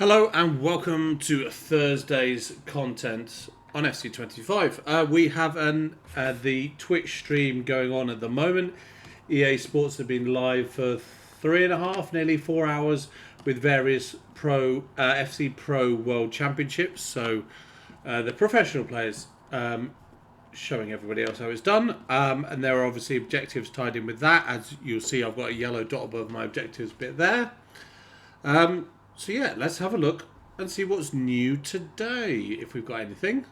Hello and welcome to Thursday's content on FC25. We have the Twitch stream going on at the moment. EA Sports have been live for 3.5, nearly 4 hours with various FC Pro World Championships. So the professional players showing everybody else how it's done. And there are obviously objectives tied in with that. As you'll see, I've got a yellow dot above my objectives bit there. So yeah, let's have a look and see what's new today, if we've got anything.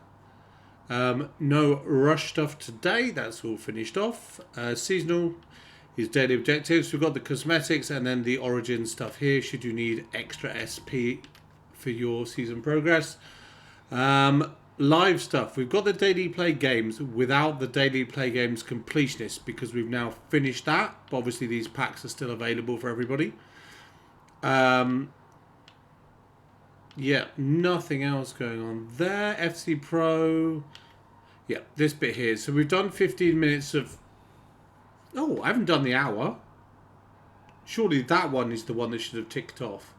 No rush stuff today, that's all finished off. Seasonal is daily objectives. We've got the cosmetics and then the origin stuff here, should you need extra SP for your season progress. Live stuff, we've got the daily play games without the daily play games completionist because we've now finished that. But obviously these packs are still available for everybody. Yeah, nothing else going on there. FC Pro. Yeah, this bit here. So we've done 15 minutes of... Oh, I haven't done the hour. Surely that one is the one that should have ticked off.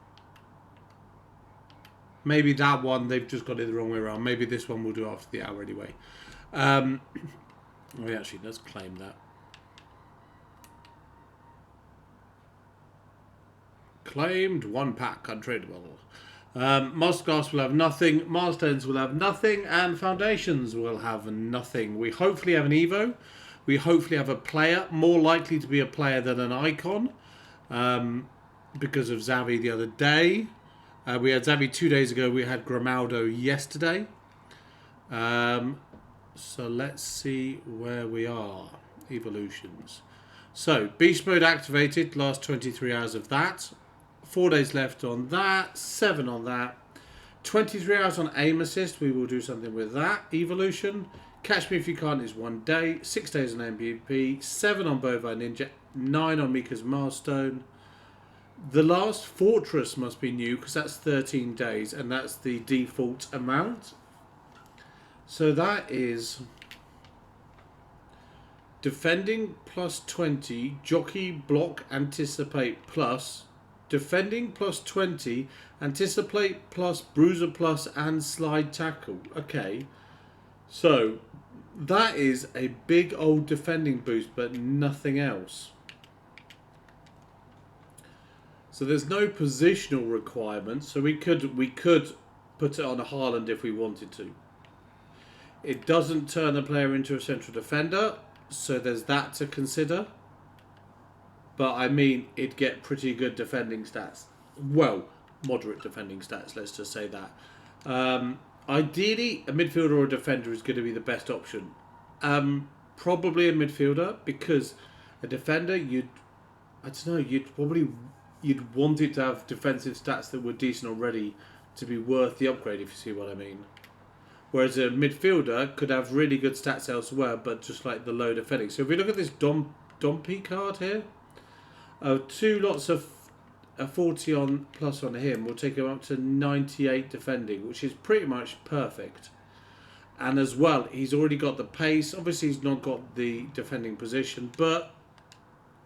Maybe that one, they've just got it the wrong way around. Maybe this one we'll do after the hour anyway. Actually, let's claim that. Claimed, 1 pack, untradeable. Masterclass will have nothing, Milestones will have nothing, and Foundations will have nothing. We hopefully have an Evo. We hopefully have a player, more likely to be a player than an icon, because of Xavi the other day. We had Xavi 2 days ago, we had Grimaldo yesterday. So let's see where we are. Evolutions. So, Beast Mode activated, last 23 hours of that. 4 days left on that, 7 on that, 23 hours on aim assist, we will do something with that. Evolution, Catch Me If You Can't is 1 day, 6 days on MVP, 7 on Bovine Ninja, 9 on Mika's Milestone. The last Fortress must be new because that's 13 days and that's the default amount. So that is Defending plus 20, Jockey, Block, Anticipate plus... Defending plus 20, Anticipate plus, Bruiser plus, and Slide Tackle. Okay, so that is a big old defending boost, but nothing else. So there's no positional requirement, so we could put it on a Haaland if we wanted to. It doesn't turn a player into a central defender, so there's that to consider. But I mean, it'd get pretty good defending stats. Well, moderate defending stats, let's just say that. Ideally, a midfielder or a defender is going to be the best option. Probably a midfielder, because a defender, you'd want it to have defensive stats that were decent already to be worth the upgrade, if you see what I mean. Whereas a midfielder could have really good stats elsewhere, but just like the low defending. So if we look at this Dompe card here, 2 lots of a 40 on plus on him will take him up to 98 defending, which is pretty much perfect. And as well, he's already got the pace. Obviously, he's not got the defending position, but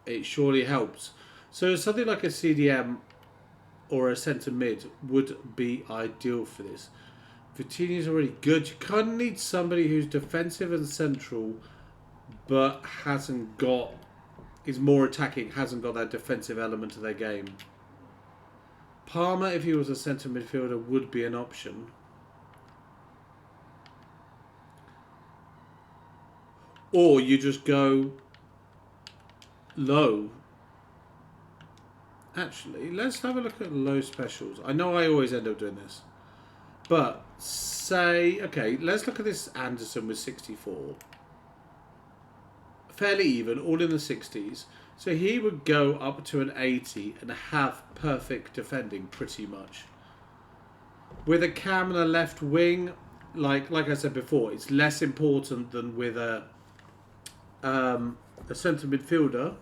it surely helps. So something like a CDM or a centre mid would be ideal for this. Vitinha's already good. You kind of need somebody who's defensive and central, but is more attacking, hasn't got that defensive element to their game. Palmer, if he was a centre midfielder, would be an option. Or you just go low. Actually, let's have a look at low specials. I know I always end up doing this. But say, okay, let's look at this Anderson with 64. Fairly even, all in the 60s. So he would go up to an 80 and have perfect defending pretty much. With a cam and a left wing, like I said before, it's less important than with a centre midfielder.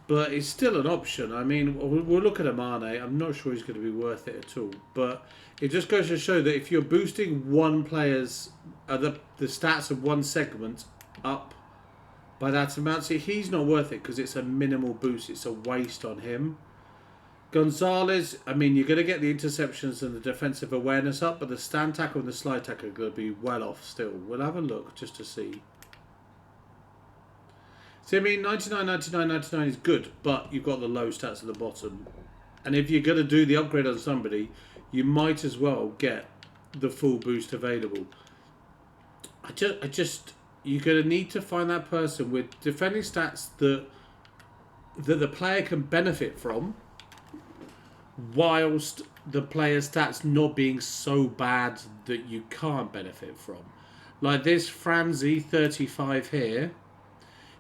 But it's still an option. I mean, we'll look at Amane. I'm not sure he's going to be worth it at all. But it just goes to show that if you're boosting one player's, the stats of one segment up by that amount, see, he's not worth it because it's a minimal boost. It's a waste on him. Gonzalez, I mean, you're going to get the interceptions and the defensive awareness up, but the stand tackle and the slide tackle are going to be well off still. We'll have a look just to see. See, I mean, 99, 99, 99 is good, but you've got the low stats at the bottom. And if you're going to do the upgrade on somebody, you might as well get the full boost available. You're going to need to find that person with defending stats that the player can benefit from, whilst the player's stats not being so bad that you can't benefit from. Like this Franzi 35 here,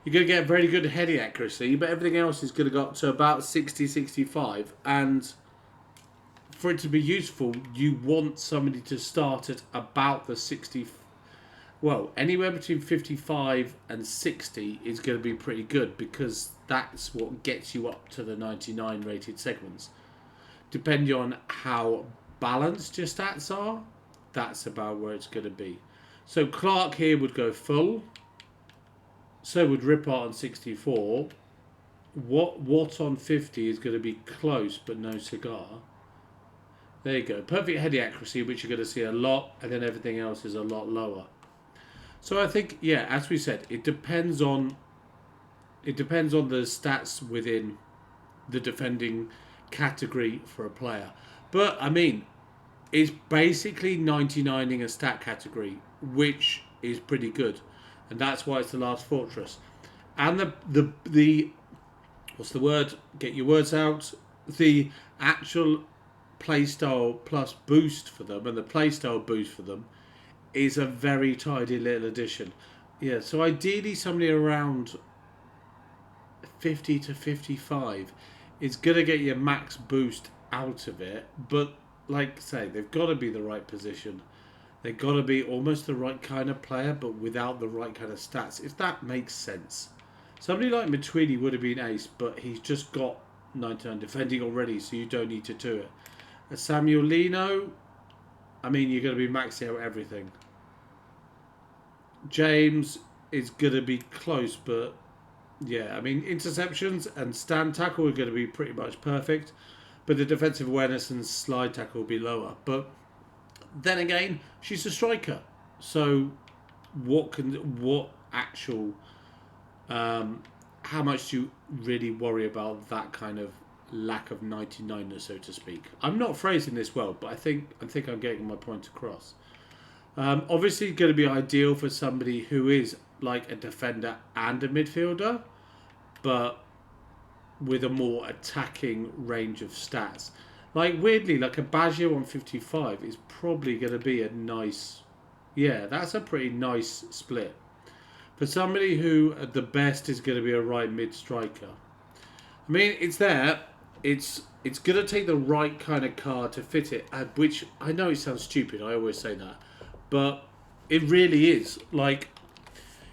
you're going to get very good heading accuracy, but everything else is going to go up to about 60, 65. And for it to be useful, you want somebody to start at about the 60. Well, anywhere between 55 and 60 is going to be pretty good, because that's what gets you up to the 99 rated segments. Depending on how balanced your stats are, that's about where it's going to be. So Clark here would go full. So would Rippart on 64. What on 50 is going to be close but no cigar. There you go. Perfect heading accuracy, which you're going to see a lot, and then everything else is a lot lower. So I think, yeah, as we said, it depends on the stats within the defending category for a player. But I mean, it's basically 99ing a stat category, which is pretty good, and that's why it's the last fortress. And the what's the word? Get your words out. The actual playstyle plus boost for them, and the playstyle boost for them, is a very tidy little addition. Yeah, so ideally somebody around 50 to 55 is going to get your max boost out of it, but like I say, they've got to be the right position. They've got to be almost the right kind of player, but without the right kind of stats, if that makes sense. Somebody like Matuidi would have been ace, but he's just got 99 defending already, so you don't need to do it. A Samuel Lino, I mean, you're going to be maxing out everything. James is going to be close, but yeah, I mean, interceptions and stand tackle are going to be pretty much perfect, but the defensive awareness and slide tackle will be lower. But then again, she's a striker, so how much do you really worry about that kind of lack of 99ness, so to speak? I'm not phrasing this well, but I think I'm getting my point across. Obviously, going to be ideal for somebody who is like a defender and a midfielder, but with a more attacking range of stats. Like, weirdly, like a Baggio on 55 is probably going to be a nice... Yeah, that's a pretty nice split. For somebody who, at the best, is going to be a right mid-striker. I mean, it's there. It's going to take the right kind of card to fit it, which I know it sounds stupid. I always say that. But it really is. Like,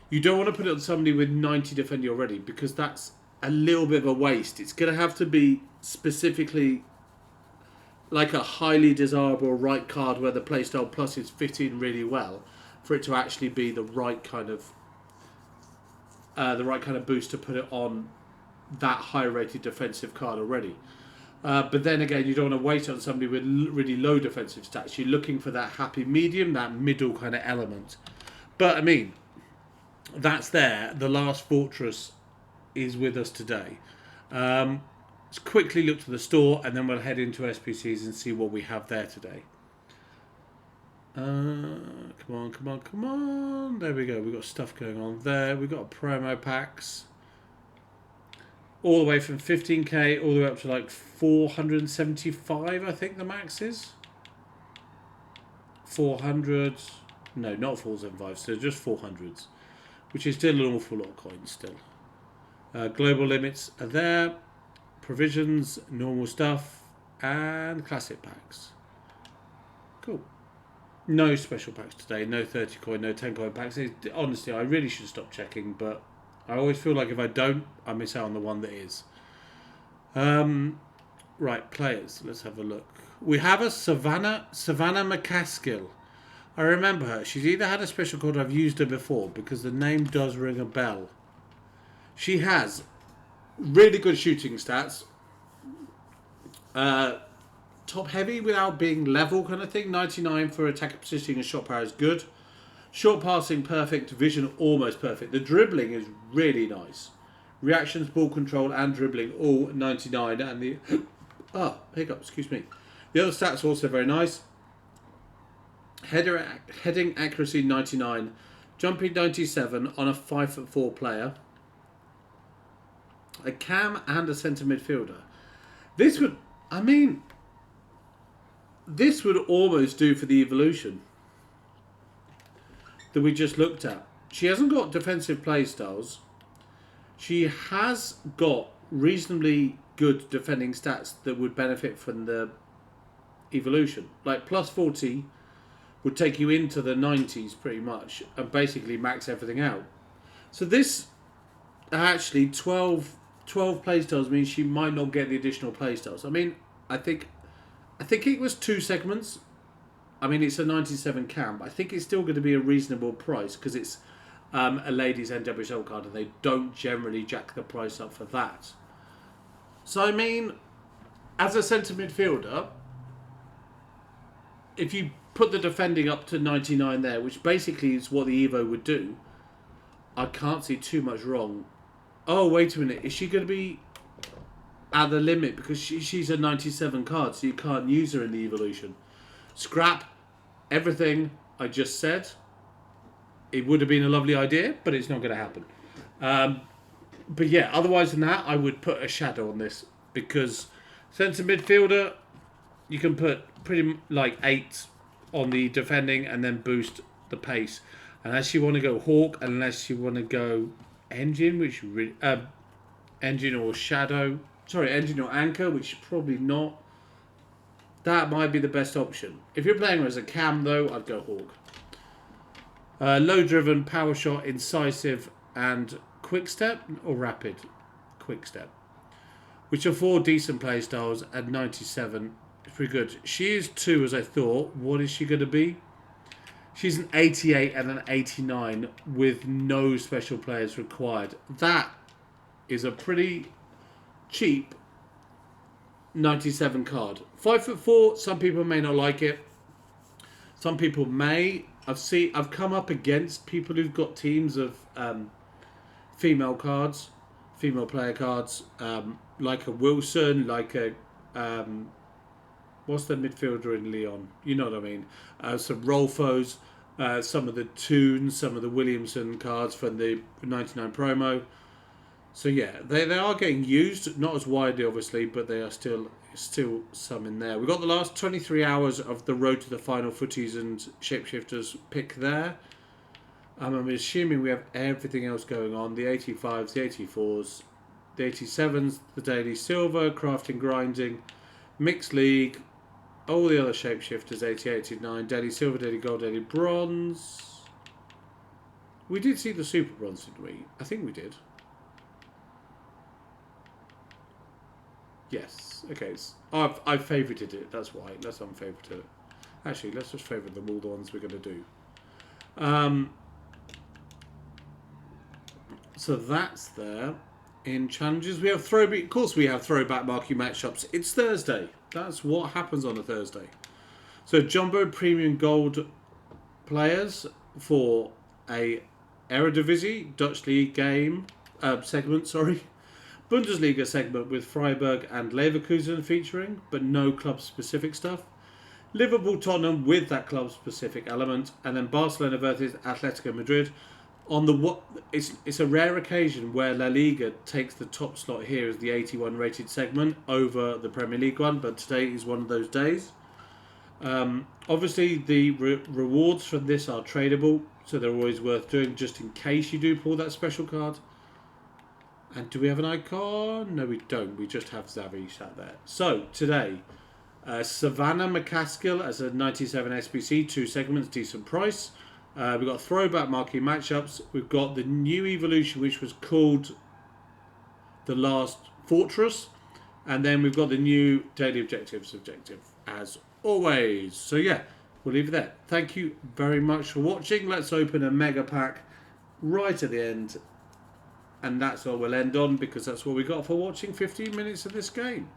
you don't want to put it on somebody with 90 defending already, because that's a little bit of a waste. It's going to have to be specifically like a highly desirable right card where the playstyle plus is fitting really well for it to actually be the right kind of boost to put it on that high rated defensive card already. But then again, you don't want to wait on somebody with really low defensive stats. You're looking for that happy medium, that middle kind of element. But I mean, that's there. The last fortress is with us today. Let's quickly look to the store, and then we'll head into SPCs and see what we have there today. Come on. There we go. We've got stuff going on there. We've got promo packs. All the way from 15k all the way up to like 475, I think the max is. 400. No, not 475, so just 400s. Which is still an awful lot of coins still. Global limits are there. Provisions, normal stuff, and classic packs. Cool. No special packs today. No 30 coin, no 10 coin packs. Honestly, I really should stop checking, but I always feel like if I don't, I miss out on the one that is. Right, players. Let's have a look. We have a Savannah McCaskill. I remember her. She's either had a special code or I've used her before, because the name does ring a bell. She has really good shooting stats. Top heavy without being level kind of thing. 99 for attacker positioning and shot power is good. Short passing perfect, vision almost perfect. The dribbling is really nice. Reactions, ball control and dribbling all 99. And the hiccup, excuse me. The other stats are also very nice. Heading accuracy 99. Jumping 97 on a 5'4" player. A cam and a centre midfielder. This would, I mean, this would almost do for the evolution that we just looked at. She hasn't got defensive play styles. She has got reasonably good defending stats that would benefit from the evolution. Like plus 40 would take you into the 90s pretty much and basically max everything out. So this actually 12 play styles means she might not get the additional play styles. I mean, I think it was 2 segments. I mean, it's a 97 cam. I think it's still going to be a reasonable price because it's a ladies NWSL card and they don't generally jack the price up for that. So, I mean, as a centre midfielder, if you put the defending up to 99 there, which basically is what the Evo would do, I can't see too much wrong. Oh, wait a minute. Is she going to be at the limit? Because she's a 97 card, so you can't use her in the evolution. Scrap everything I just said. It would have been a lovely idea, but it's not going to happen. But yeah, otherwise than that, I would put a shadow on this. Because centre midfielder, you can put pretty like 8 on the defending and then boost the pace. Unless you want to go Hawk, unless you want to go Engine, which Engine or Shadow. Sorry, Engine or Anchor, which is probably not. That might be the best option. If you're playing her as a cam, though, I'd go Hawk. Low-driven, power shot, incisive, and quick step or rapid? Quick step. Which are 4 decent play styles at 97. Pretty good. She is 2, as I thought. What is she going to be? She's an 88 and an 89 with no special players required. That is a pretty cheap 97 card. 5'4", some people may not like it. Some people may. I've come up against people who've got teams of female cards, female player cards, like a Wilson, like a what's the midfielder in Lyon? You know what I mean? Some Rolfos, some of the Toons, some of the Williamson cards from the 99 promo. So yeah, they are getting used, not as widely obviously, but they are still some in there. We've got the last 23 hours of the road to the final Futties and Shapeshifters pick there. I'm assuming we have everything else going on. The 85s, the 84s, the 87s, the Daily Silver, Crafting Grinding, Mixed League, all the other Shapeshifters, 88, 89, Daily Silver, Daily Gold, Daily Bronze. We did see the Super Bronze, didn't we? I think we did. Yes. Okay. I've favorited it. That's why. Let's unfavorite it. Actually, let's just favorite them all the ones we're going to do. So that's there. In challenges, we have throwback. Of course, we have throwback marquee matchups. It's Thursday. That's what happens on a Thursday. So Jumbo Premium Gold players for a Eredivisie Dutch League game segment. Sorry. Bundesliga segment with Freiburg and Leverkusen featuring, but no club-specific stuff. Liverpool Tottenham with that club-specific element, and then Barcelona versus Atletico Madrid. On the it's a rare occasion where La Liga takes the top slot here as the 81 rated segment over the Premier League one, but today is one of those days. Obviously, the rewards from this are tradable, so they're always worth doing just in case you do pull that special card. And do we have an icon? No, we don't. We just have Xavi sat there. So, today, Savannah McCaskill as a 97 SBC, 2 segments, decent price. We've got throwback marquee matchups. We've got the new evolution, which was called The Last Fortress. And then we've got the new daily objective, as always. So, yeah, we'll leave it there. Thank you very much for watching. Let's open a mega pack right at the end. And that's all we'll end on because that's what we got for watching 15 minutes of this game.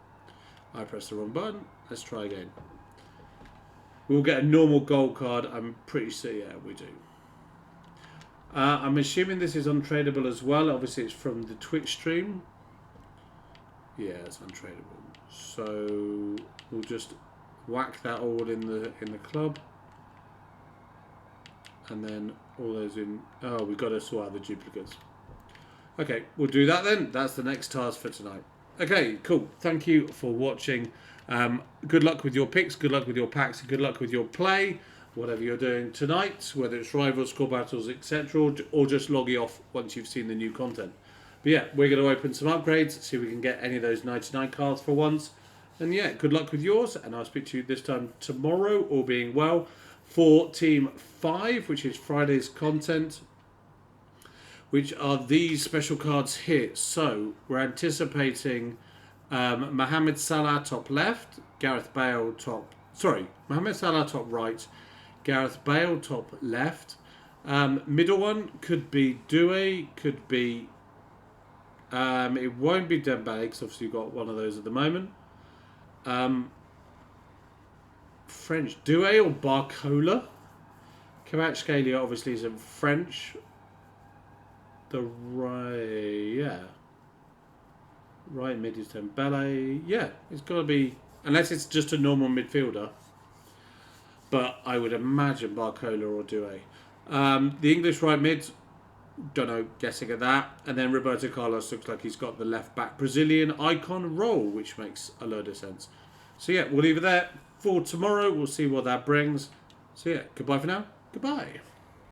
I pressed the wrong button. Let's try again. We'll get a normal gold card. I'm pretty sure, yeah, we do. I'm assuming this is untradeable as well. Obviously, it's from the Twitch stream. Yeah, it's untradeable. So we'll just whack that all in the club, and then all those in. Oh, we've got to sort out the duplicates. Okay, we'll do that then. That's the next task for tonight. Okay, cool. Thank you for watching. Good luck with your picks. Good luck with your packs. Good luck with your play. Whatever you're doing tonight, whether it's rivals, score battles, etc., or just log you off once you've seen the new content. But yeah, we're going to open some upgrades, see if we can get any of those 99 cards for once. And yeah, good luck with yours, and I'll speak to you this time tomorrow, all being well, for Team 5, which is Friday's content, which are these special cards here. So we're anticipating Mohamed Salah top left, Gareth Bale top... Sorry, Mohamed Salah top right, Gareth Bale top left. Middle one could be Doué, could be... it won't be Dembele, because obviously you've got one of those at the moment. French Doué or Barcola. Kvaratskhelia obviously is in French. The right mid is Dembele. Yeah, it's got to be, unless it's just a normal midfielder. But I would imagine Barcola or Doué. The English right mid, don't know, guessing at that. And then Roberto Carlos looks like he's got the left back Brazilian icon role, which makes a load of sense. So yeah, we'll leave it there for tomorrow. We'll see what that brings. So yeah, goodbye for now. Goodbye.